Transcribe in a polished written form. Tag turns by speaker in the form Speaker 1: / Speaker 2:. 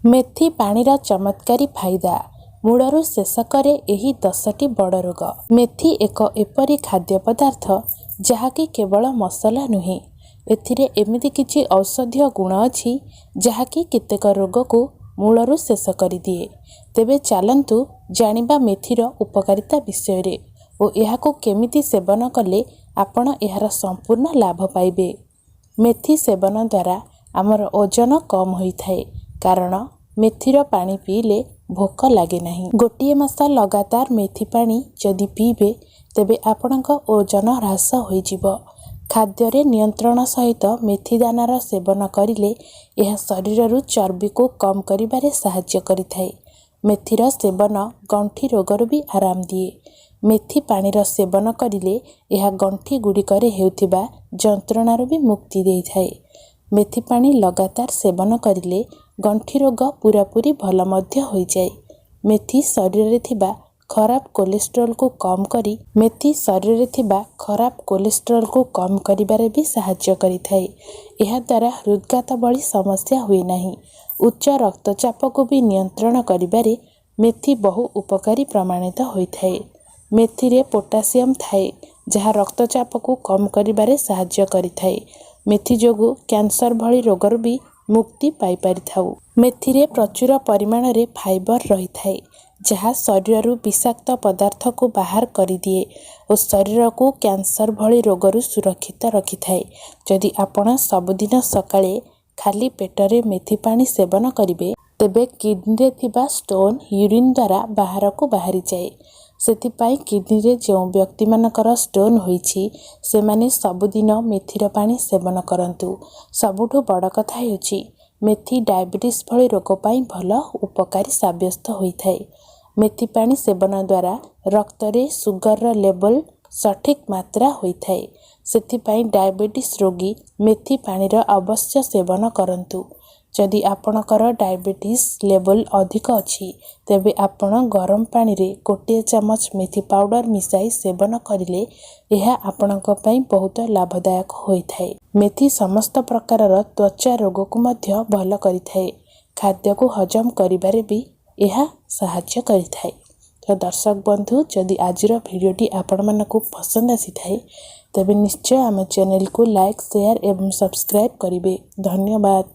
Speaker 1: मेथी पाणीर चमत्कारी फायदा मूलरू शेष करे एही 10टी बड़ रोग। मेथी एक एपरी खाद्य पदार्थ जहाँकि केवल मसला नुहे, एथिरे एमिति किछि औषधीय गुण अछि जहाँकि केतेक रोग को मूलरू शेष कर दिए। तेबे चलंतु जानिबा मेथीर उपकारिता विषय रे ओ एहाको केमिति सेवन कले आपण एहार संपूर्ण लाभ पाइबे। मेथी सेवन द्वारा आमर ओजन कम होइथाए कारण मेथीर पानी पीले भोक लगे नहीं। गोटे मास लगातार मेथी पानी जदि पीबे तेबे आपणक ओजन ह्रास होइजिबो। खाद्य नियंत्रण सहित मेथी दानार सेवन करिले यह शरीररू चर्बी को कम करिबारे सहाय्य करिथाए। मेथीर सेवन गंठी रोगरू भी आराम दिए। मेथी पानीर सेवन करिले यह गंठी गुड़िकरे हेउथिबा जंत्रणारू भी मुक्ति देइथाए। मेथी पानी लगातार सेवन करिले गंठी रोग पूरापूरी भल मध्य होई जाए। मेथी शरीर रे थिबा खराब कोलेस्ट्रोल को कम करी कम करिबारे भी सहाय्य करिथाए। एहा द्वारा हृदघात भली समस्या हुए नहीं। उच्च रक्तचाप को भी नियंत्रण करिबारे मेथी बहु उपकारी प्रमाणित होइथाए। मेथी रे पोटासियम थाए जहाँ रक्तचाप को कम करिबारे सहाय्य करिथाए। मेथी जोगु कैंसर भली रोगरू भी मुक्ति पाई परिथाउ। मेथी रे प्रचुर परिमाण रे फाइबर रही थाए जहाँ शरीररू विषाक्त पदार्थ को बाहर करी दिए और शरीर को कैंसर भली रोगरू सुरक्षित रखी थाए। जदि आपण सबुदिन सकाळे खाली पेटरे मेथी पानी सेवन करिवे तेबे किडनी रे थिबा स्टोन यूरिन द्वारा बाहर को बाहरी जाए। सेथिपाई किडनी रे जो व्यक्ति मानकर स्टोन होईछि से माने सबुदिन मेथीर पानी सेवन करंतु। सबुठु बड़ कथा हेउछि मेथी डायबिटीज भली रोग पाई भल उपकारी साब्यस्त होइथाए। मेथी पानी सेवन द्वारा रक्त रे सुगर लेवल सठिक मात्रा होइथाए। सेथिपाई डायबिटीज रोगी मेथी पानीर अवश्य सेवन करंतु। जदि आपणकर डायबिटीज लेवल अधिक अछि तेबे आपण गरम पानी रे गोटे चमच मेथी पाउडर मिसाई सेवन करिले यह आपणक पई बहुत लाभदायक होइथाए। मेथी समस्त प्रकारर त्वचा रोग को मध्य भल करिथाए। खाद्य को हजम करिबारे भी यह सहाय्य करिथाए। तो दर्शक बंधु जदि आजिर भिडियोटी आपण मानकु पसंद आसीथाए तेबे निश्चय आम चैनल को लाइक शेयर एवं सब्सक्राइब करिवे। धन्यवाद।